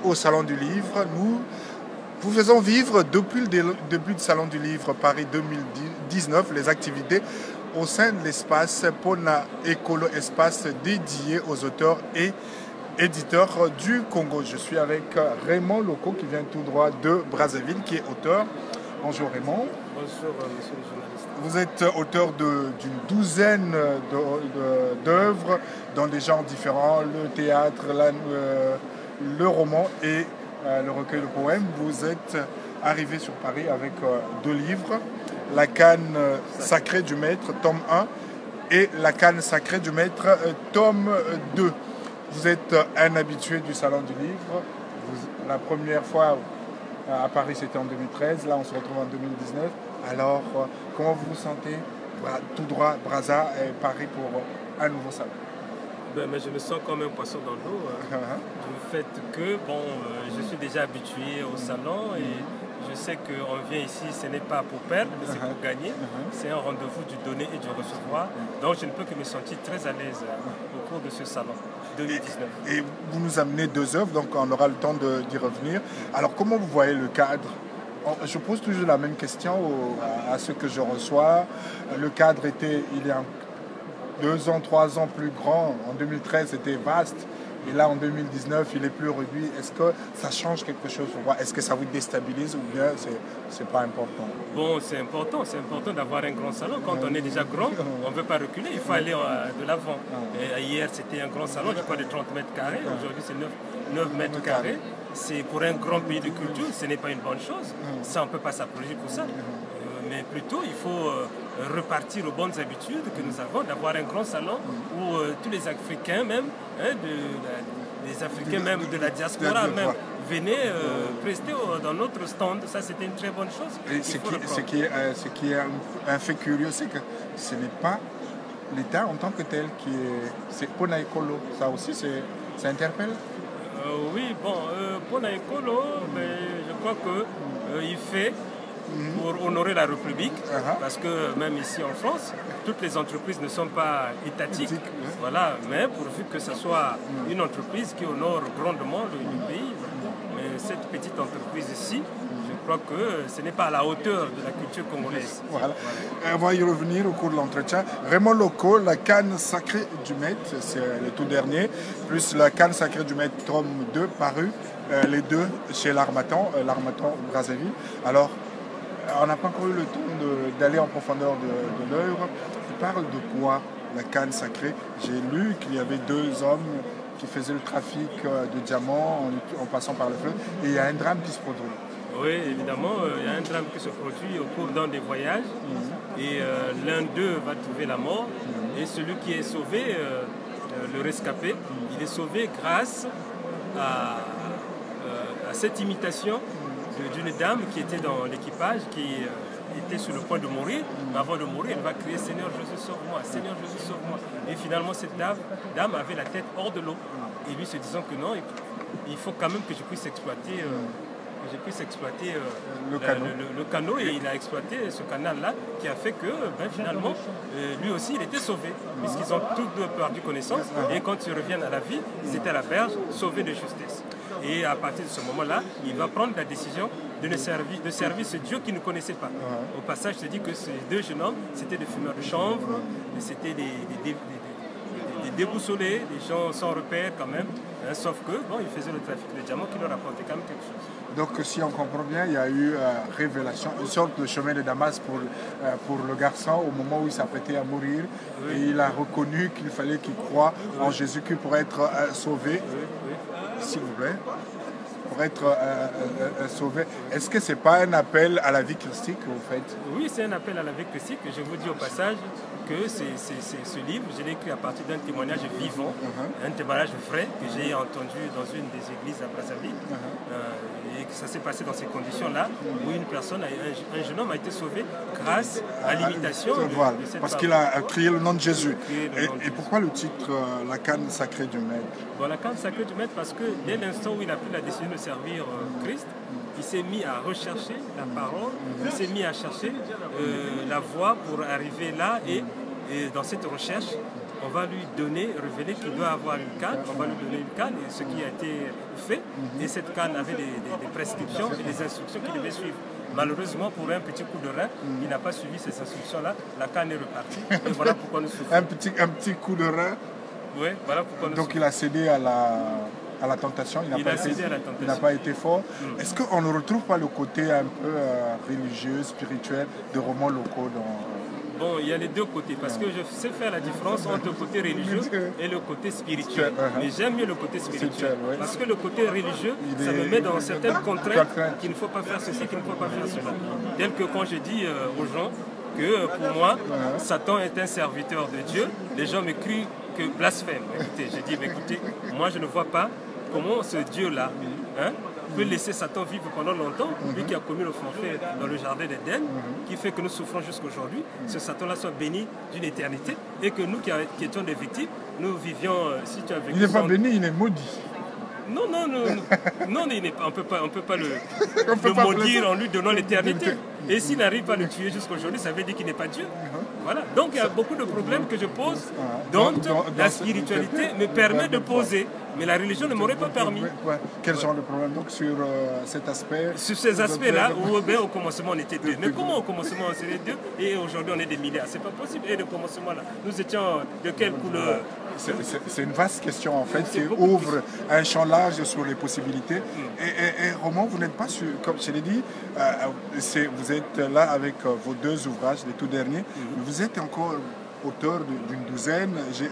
au Salon du Livre. Nous vous faisons vivre depuis le début du Salon du Livre Paris 2019 les activités au sein de l'espace Pona Ekolo, espace dédié aux auteurs et éditeurs du Congo. Je suis avec Raymond Loko qui vient tout droit de Brazzaville, qui est auteur. Bonjour Raymond. Bonjour monsieur le journaliste. Vous êtes auteur d'une douzaine d'œuvres dans des genres différents, le théâtre, le roman et le recueil de poèmes. Vous êtes arrivé sur Paris avec deux livres, La canne sacrée du maître, tome 1, et La canne sacrée du maître, tome 2. Vous êtes un habitué du Salon du Livre. La première fois à Paris, c'était en 2013. Là, on se retrouve en 2019. Alors, comment vous vous sentez tout droit, Brazza et Paris pour un nouveau salon? Mais je me sens comme un poisson dans l'eau. Du fait que, je suis déjà habitué au salon et je sais qu'on vient ici, ce n'est pas pour perdre, mais c'est pour gagner. C'est un rendez-vous du donner et du recevoir. Donc, je ne peux que me sentir très à l'aise au cours de ce salon 2019. Et vous nous amenez deux œuvres, donc on aura le temps d'y revenir. Alors, comment vous voyez le cadre? Je pose toujours la même question à ceux que je reçois. Le cadre était, il y a 2 ans, 3 ans plus grand. En 2013, c'était vaste. Et là, en 2019, il est plus réduit. Est-ce que ça change quelque chose pour vous? Est-ce que ça vous déstabilise ou bien c'est pas important? Bon, c'est important d'avoir un grand salon. Quand on est déjà grand, on ne veut pas reculer, il faut aller de l'avant. Hier, c'était un grand salon, je crois de 30 mètres carrés. Aujourd'hui, c'est 9 mètres carrés. C'est pour un grand pays de culture, ce n'est pas une bonne chose. Ça, on ne peut pas s'approcher pour ça. Mais plutôt, il faut repartir aux bonnes habitudes que nous avons, d'avoir un grand salon où tous les Africains même, les Africains même de la diaspora même, venaient prester dans notre stand. Ça, c'était une très bonne chose. Et ce qui est un fait curieux, c'est que ce n'est pas l'État en tant que tel qui est... C'est Pona Ekolo. Ça aussi, ça interpelle? Oui, Pona Ekolo, je crois qu'il fait pour honorer la République, parce que même ici en France, toutes les entreprises ne sont pas étatiques, voilà, mais pourvu que ce soit une entreprise qui honore grandement le pays. Mais cette petite entreprise ici, je crois que ce n'est pas à la hauteur de la culture congolaise. Voilà. On va y revenir au cours de l'entretien. Raymond Loko, La canne sacrée du maître, c'est le tout dernier, plus La canne sacrée du maître, tome 2, paru, les deux chez l'Harmattan Brazzaville. Alors, on n'a pas encore eu le temps d'aller en profondeur de l'œuvre. Il parle de quoi, La canne sacrée? J'ai lu qu'il y avait 2 hommes qui faisaient le trafic de diamants en passant par le fleuve. Et il y a un drame qui se produit. Oui, évidemment, il y a un drame qui se produit au cours d'un des voyages. Et l'un d'eux va trouver la mort. Et celui qui est sauvé, le rescapé, il est sauvé grâce à cette imitation d'une dame qui était dans l'équipage, qui était sur le point de mourir. Mais avant de mourir, elle va crier « Seigneur Jésus, sauve-moi, Seigneur Jésus, sauve-moi ». Et finalement, cette dame avait la tête hors de l'eau. Et lui se disant que non, il faut quand même que je puisse exploiter, le canot. Et il a exploité ce canal-là qui a fait que finalement, lui aussi, il était sauvé. Puisqu'ils ont tous deux perdu connaissance. Et quand ils reviennent à la vie, ils étaient à la berge, sauvés de justesse. Et à partir de ce moment-là, il va prendre la décision de servir ce Dieu qu'il ne connaissait pas. Au passage, je te dis que ces 2 jeunes hommes, c'était des fumeurs de chanvre, c'était des déboussolés, des gens sans repère quand même. Sauf que, ils faisaient le trafic de diamants qui leur apportait quand même quelque chose. Donc, si on comprend bien, il y a eu révélation, une sorte de chemin de Damas pour le garçon au moment où il s'apprêtait à mourir. Et il a reconnu qu'il fallait qu'il croie en Jésus-Christ pour être sauvé. S'il vous plaît, pour être sauvé. Est-ce que ce n'est pas un appel à la vie christique que vous faites? Oui, c'est un appel à la vie christique. Je vous dis au passage que ce livre, je l'ai écrit à partir d'un témoignage vivant, un témoignage vrai que j'ai entendu dans une des églises à Brazzaville. Et que ça s'est passé dans ces conditions-là, où une personne, un jeune homme a été sauvé grâce à l'imitation de cette parce qu'il a crié le nom de Jésus. Et pourquoi le titre La canne sacrée du maître? La canne sacrée du maître, parce que dès l'instant où il a pris la décision de servir Christ, il s'est mis à rechercher la parole, il s'est mis à chercher la voie pour arriver là et dans cette recherche, on va lui donner, révéler qu'il doit avoir une canne, on va lui donner une canne, et ce qui a été fait, et cette canne avait des prescriptions et des instructions qu'il devait suivre. Malheureusement, pour un petit coup de rein, il n'a pas suivi ces instructions-là, la canne est repartie, et voilà pourquoi nous souffrons. Un petit coup de rein. Oui, voilà pourquoi nous Donc souffrons. il a cédé à la tentation, il n'a pas été fort. Est-ce qu'on ne retrouve pas le côté un peu religieux, spirituel des romans locaux dans... Bon, il y a les deux côtés, parce que je sais faire la différence entre le côté religieux et le côté spirituel. Mais j'aime mieux le côté spirituel, parce que le côté religieux, ça me met dans certaines contraintes qu'il ne faut pas faire ceci, qu'il ne faut pas faire cela. Tel que quand je dis aux gens que pour moi, Satan est un serviteur de Dieu, les gens me crient que blasphème. Écoutez, je dis, mais écoutez, moi je ne vois pas comment ce Dieu-là peut laisser Satan vivre pendant longtemps, lui qui a commis le forfait dans le jardin d'Éden, qui fait que nous souffrons jusqu'à aujourd'hui, ce Satan-là soit béni d'une éternité, et que nous qui étions des victimes, nous vivions, si tu as vécu... Il n'est pas béni, il est maudit. Non, on ne peut pas le maudire en lui donnant l'éternité. Et s'il n'arrive pas à le tuer jusqu'à aujourd'hui, ça veut dire qu'il n'est pas Dieu. Voilà. Donc il y a beaucoup de problèmes que je pose, dont la spiritualité me permet de poser. Mais la religion ne m'aurait pas permis. Quel genre de problème donc sur cet aspect? Sur ces aspects-là, où bien, au commencement on était deux. Mais comment au commencement on était deux et aujourd'hui on est des milliards? C'est pas possible. Et le commencement-là, nous étions de quelle couleur? C'est une vaste question en fait qui ouvre un champ large sur les possibilités. Et Roman, vous n'êtes pas sûr, comme je l'ai dit, vous êtes là avec vos deux ouvrages, les tout derniers. Vous êtes encore auteur d'une douzaine. J'ai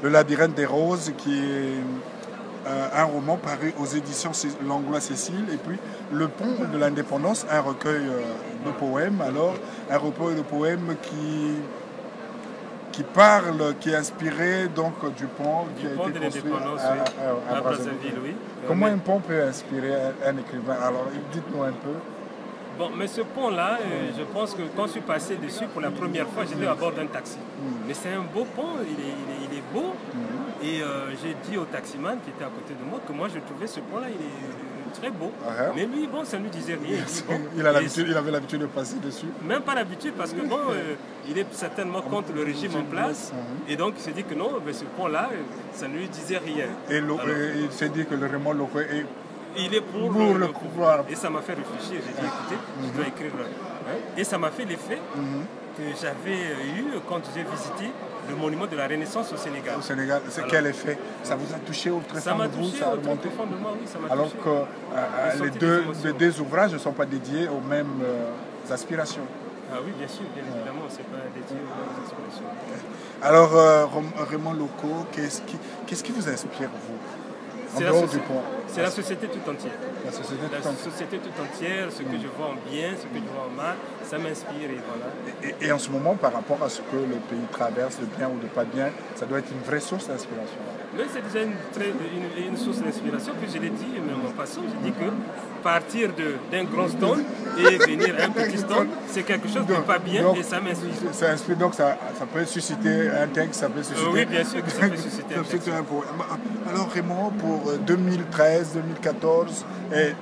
Le Labyrinthe des Roses qui est un roman paru aux éditions Langlois Cécile, et puis Le Pont de l'Indépendance, un recueil de poèmes. Alors, un recueil de poèmes qui parle, qui est inspiré donc du pont qui a été construit à Brazzaville. Oui. Comment un pont peut inspirer un écrivain? Alors, dites-nous un peu. Bon, mais ce pont-là, je pense que quand je suis passé dessus pour la première fois, j'étais à bord d'un taxi. Mais c'est un beau pont, il est beau. Et j'ai dit au taximan qui était à côté de moi que moi je trouvais ce pont-là, il est très beau. Mais lui, bon, ça ne lui disait rien. Il avait l'habitude de passer dessus. Même pas l'habitude, parce que bon, il est certainement contre le régime en place. Et donc il s'est dit que non, mais ce pont-là, ça ne lui disait rien. Et il s'est dit que le roman local est... Il est pour le pouvoir. Et ça m'a fait réfléchir. J'ai dit, écoutez, je dois écrire. Et ça m'a fait l'effet que j'avais eu quand j'ai visité le monument de la Renaissance au Sénégal. Au Sénégal, c'est quel effet? Ça vous a touché au très fond de vous? Ça a remonté? Au fond de moi, oui, ça m'a Alors touché. que les deux ouvrages ne sont pas dédiés aux mêmes aspirations. Ah oui, bien sûr, bien évidemment, ce n'est pas dédié aux aspirations. Alors, Raymond Loko, qu'est-ce qui vous inspire, vous? C'est la société tout entière. La société tout entière, ce que je vois en bien, ce que je vois en mal, ça m'inspire et voilà. Et en ce moment, par rapport à ce que le pays traverse, de bien ou de pas bien, ça doit être une vraie source d'inspiration. Mais c'est déjà une source d'inspiration que je l'ai dit, même en passant, j'ai dit que partir d'un grand stone et venir à un petit stone, c'est quelque chose de pas bien et ça m'inspire. Ça inspire, donc ça peut susciter un texte, ça peut susciter... Oui, bien sûr que ça peut susciter un texte. Alors Raymond, pour 2013, 2014 et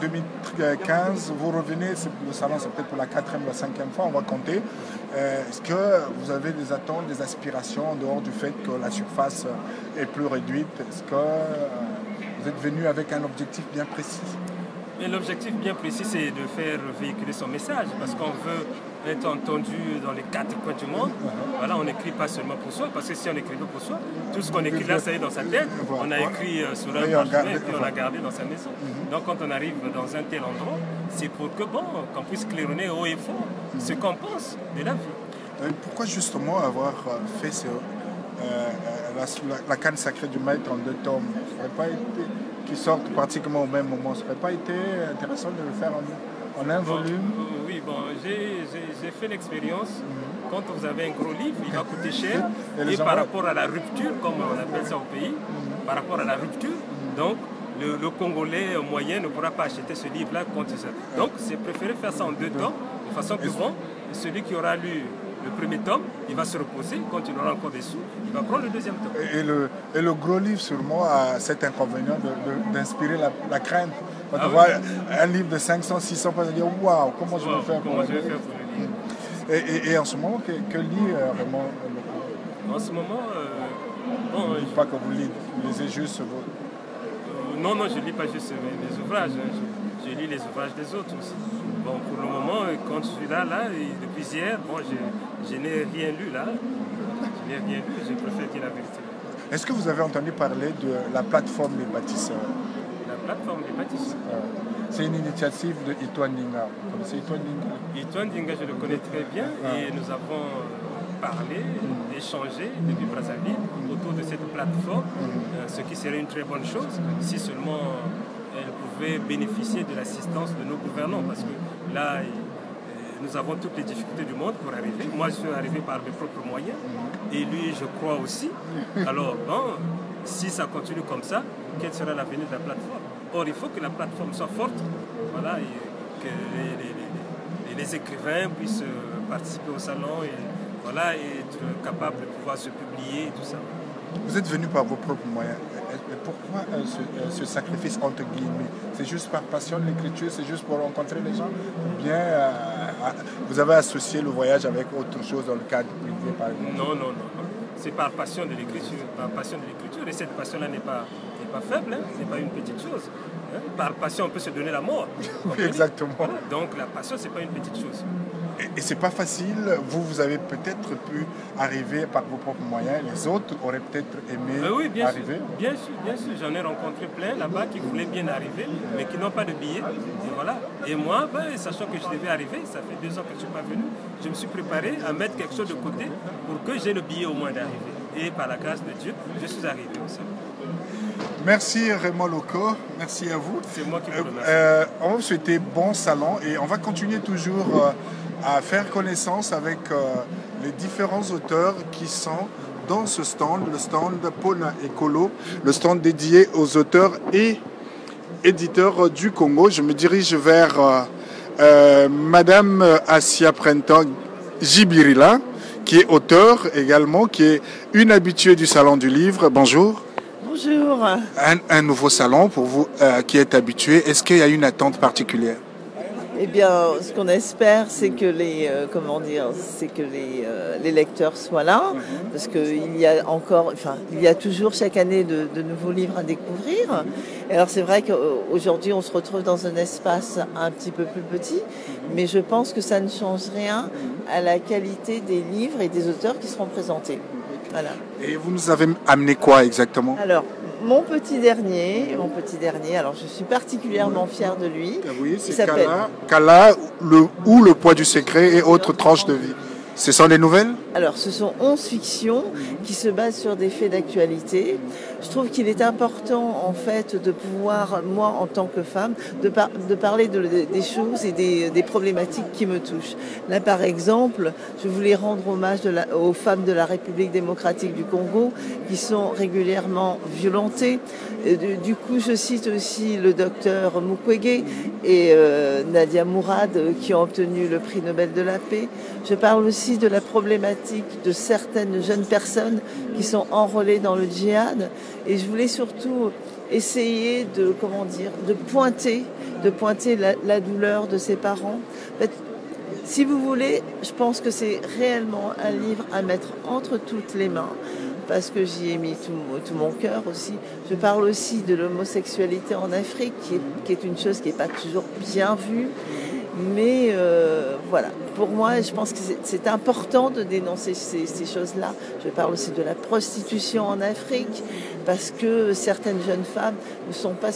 2015, vous revenez, le salon c'est peut-être pour la 4e ou la 5e fois, on va compter. Est-ce que vous avez des attentes, des aspirations en dehors du fait que la surface est plus réduite? Est-ce que vous êtes venu avec un objectif bien précis? Et l'objectif bien précis, c'est de faire véhiculer son message, parce qu'on veut être entendu dans les 4 coins du monde. Voilà, on n'écrit pas seulement pour soi, parce que si on écrivait pour soi, tout ce qu'on écrit là, ça est dans sa tête. On a écrit sur un parchemin et puis on l'a gardé dans sa maison. Donc quand on arrive dans un tel endroit, c'est pour que qu'on puisse claironner haut et fort ce qu'on pense de la vie. Pourquoi justement avoir fait la canne sacrée du maître en 2 tomes? Ça n'aurait pas été... qui sortent pratiquement au même moment. Ça n'aurait pas été intéressant de le faire en un volume? Oui, bon, j'ai fait l'expérience. Quand vous avez un gros livre, il va coûter cher. Et par rapport à la rupture, comme on appelle ça au pays, par rapport à la rupture, donc le Congolais moyen ne pourra pas acheter ce livre-là. Donc, c'est préféré faire ça en 2 tomes, de façon que bon, celui qui aura lu le premier tome, il va se reposer. Quand il aura encore des sous, il va prendre le 2e tome. Et le gros livre, sûrement, a cet inconvénient d'inspirer la crainte. Quand on voit un livre de 500, 600 pages, on dire waouh, comment je vais faire pour le lire? Et en ce moment, que lit vraiment En ce moment, bon, Pas que vous lisez juste non, je ne lis pas juste mes ouvrages, hein. Je lis les ouvrages des autres aussi. Bon, pour le moment, quand je suis là et depuis hier, bon, je n'ai rien lu là. Je n'ai rien lu, je préfère dire la vérité. Est-ce que vous avez entendu parler de la plateforme des bâtisseurs? La plateforme des bâtisseurs. C'est une initiative de Itoine Dinga. Vous connaissez Itoine Dinga? Itoine Dinga, je le connais très bien et nous avons parlé, échangé depuis Brazzaville autour de cette plateforme, ce qui serait une très bonne chose si seulement elle pouvait bénéficier de l'assistance de nos gouvernants, parce que là, nous avons toutes les difficultés du monde pour arriver. Moi, je suis arrivé par mes propres moyens et lui, je crois aussi. Alors, bon, si ça continue comme ça, quel sera l'avenir de la plateforme? Or, il faut que la plateforme soit forte, voilà, et que les écrivains puissent participer au salon et, voilà, et être capables de pouvoir se publier et tout ça. Vous êtes venu par vos propres moyens. Pourquoi ce sacrifice entre guillemets? C'est juste par passion de l'écriture, c'est juste pour rencontrer les gens? Ou bien vous avez associé le voyage avec autre chose dans le cadre privé par exemple? Non. C'est par passion de l'écriture. Par passion de l'écriture. Et cette passion-là n'est pas faible, hein. Ce n'est pas une petite chose. Hein. Par passion, on peut se donner la mort. Oui, exactement. Voilà. Donc la passion, ce n'est pas une petite chose. Et c'est pas facile. Vous avez peut-être pu arriver par vos propres moyens. Les autres auraient peut-être aimé oui, arriver. Bien sûr. J'en ai rencontré plein là-bas qui voulaient bien arriver, mais qui n'ont pas de billets. Et voilà. Et moi, sachant que je devais arriver, ça fait 2 ans que je ne suis pas venu, je me suis préparé à mettre quelque chose de côté pour que j'ai le billet au moins d'arriver. Et par la grâce de Dieu, je suis arrivé au salon. Merci Raymond Loko, merci à vous. C'est moi qui vous remercie. On va vous souhaiter bon salon et on va continuer toujours à faire connaissance avec les différents auteurs qui sont dans ce stand, le stand Pona Écolo, le stand dédié aux auteurs et éditeurs du Congo. Je me dirige vers Madame Assia Printemps Jibirila, qui est auteur également, qui est une habituée du Salon du Livre. Bonjour. Bonjour. Un nouveau salon pour vous qui êtes habitué. Est-ce qu'il y a une attente particulière? Eh bien, ce qu'on espère, c'est que les lecteurs soient là, parce qu'il y a toujours chaque année de nouveaux livres à découvrir. Et alors, c'est vrai qu'aujourd'hui, on se retrouve dans un espace un petit peu plus petit, mais je pense que ça ne change rien à la qualité des livres et des auteurs qui seront présentés. Voilà. Et vous nous avez amené quoi exactement? Alors, mon petit dernier, alors je suis particulièrement fière de lui. Oui, c'est Kala, le poids du secret et autres tranches de vie. Ce sont des nouvelles? Alors, ce sont 11 fictions qui se basent sur des faits d'actualité. Je trouve qu'il est important, en fait, de pouvoir, moi, en tant que femme, de parler des choses et des problématiques qui me touchent. Là, par exemple, je voulais rendre hommage aux femmes de la République démocratique du Congo qui sont régulièrement violentées. Du coup, je cite aussi le docteur Mukwege et Nadia Mourad qui ont obtenu le prix Nobel de la paix. Je parle aussi de la problématique de certaines jeunes personnes qui sont enrôlées dans le djihad. Et je voulais surtout essayer de pointer la douleur de ces parents. En fait, si vous voulez, je pense que c'est réellement un livre à mettre entre toutes les mains, parce que j'y ai mis tout mon cœur aussi. Je parle aussi de l'homosexualité en Afrique, qui est une chose qui n'est pas toujours bien vue. Mais voilà, pour moi, je pense que c'est important de dénoncer ces choses-là. Je parle aussi de la prostitution en Afrique, parce que certaines jeunes femmes ne sont pas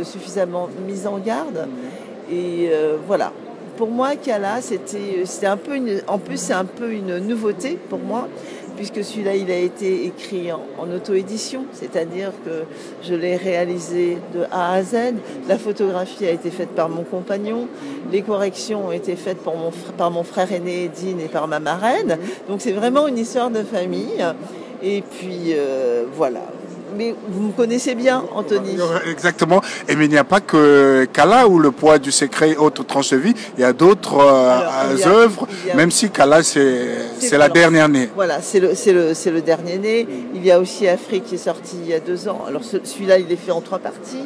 suffisamment mises en garde. Et voilà. Pour moi, Kala, c'était un peu c'est un peu une nouveauté pour moi, puisque celui-là, il a été écrit en auto-édition, c'est-à-dire que je l'ai réalisé de A à Z. La photographie a été faite par mon compagnon, les corrections ont été faites par mon frère aîné Edine et par ma marraine. Donc c'est vraiment une histoire de famille. Et puis voilà. Mais vous me connaissez bien, Anthony. Exactement. Et mais il n'y a pas que Kala ou le poids du secret et autres tranches de vie. Il y a d'autres œuvres, même si Kala, c'est la dernière née. Voilà, c'est le dernier né. Il y a aussi Afrique qui est sorti il y a 2 ans. Alors celui-là, il est fait en 3 parties.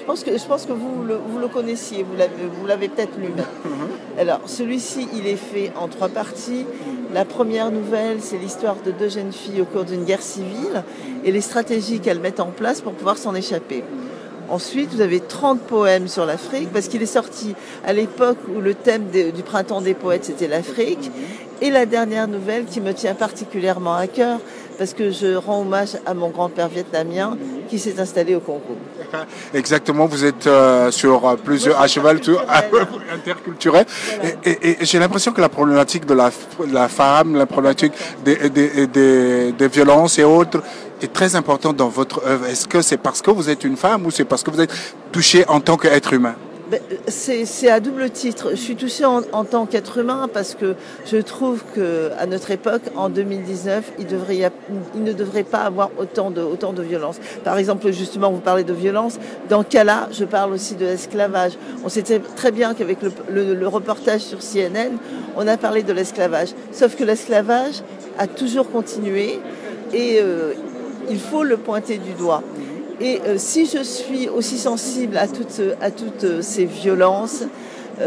Je pense que vous le connaissiez, vous l'avez peut-être lu. Alors, celui-ci, il est fait en 3 parties. La première nouvelle, c'est l'histoire de 2 jeunes filles au cours d'une guerre civile et les stratégies qu'elles mettent en place pour pouvoir s'en échapper. Ensuite, vous avez 30 poèmes sur l'Afrique, parce qu'il est sorti à l'époque où le thème du printemps des poètes, c'était l'Afrique. Et la dernière nouvelle qui me tient particulièrement à cœur, parce que je rends hommage à mon grand-père vietnamien qui s'est installé au Congo. Exactement, vous êtes sur plusieurs, à cheval interculturel. Voilà. Et j'ai l'impression que la problématique de la femme, la problématique des violences et autres est très importante dans votre œuvre. Est-ce que c'est parce que vous êtes une femme ou c'est parce que vous êtes touché en tant qu'être humain? C'est à double titre. Je suis touchée en tant qu'être humain parce que je trouve qu'à notre époque, en 2019, il ne devrait pas avoir autant de violence. Par exemple, justement, vous parlez de violence. Dans Kala, je parle aussi de l'esclavage. On sait très bien qu'avec le reportage sur CNN, on a parlé de l'esclavage. Sauf que l'esclavage a toujours continué et il faut le pointer du doigt. Et si je suis aussi sensible à toutes ces violences,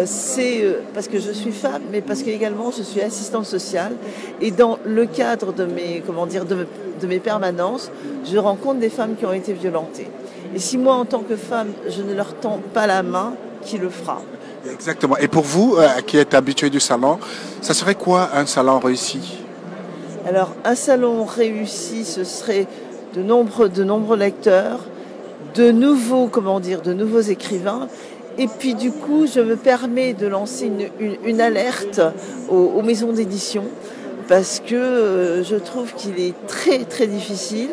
c'est parce que je suis femme, mais parce qu'également je suis assistante sociale. Et dans le cadre de mes permanences, je rencontre des femmes qui ont été violentées. Et si moi, en tant que femme, je ne leur tends pas la main, qui le fera? Exactement. Et pour vous, qui êtes habitué du salon, ça serait quoi un salon réussi? Alors, un salon réussi, ce serait de nombreux lecteurs, de nouveaux écrivains. Et puis du coup, je me permets de lancer une alerte aux maisons d'édition parce que je trouve qu'il est très très difficile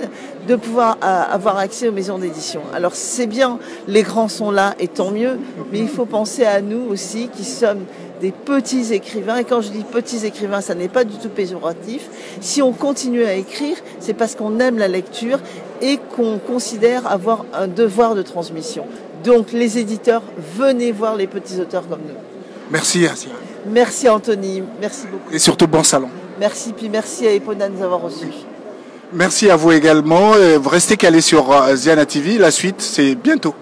de pouvoir avoir accès aux maisons d'édition. Alors c'est bien, les grands sont là et tant mieux, mais il faut penser à nous aussi qui sommes des petits écrivains. Et quand je dis petits écrivains, ça n'est pas du tout péjoratif. Si on continue à écrire, c'est parce qu'on aime la lecture et qu'on considère avoir un devoir de transmission. Donc les éditeurs, venez voir les petits auteurs comme nous. Merci Asia. Merci Anthony, merci beaucoup. Et surtout bon salon. Merci, puis merci à Epona de nous avoir reçus. Merci à vous également. Restez calés sur Ziana TV, la suite c'est bientôt.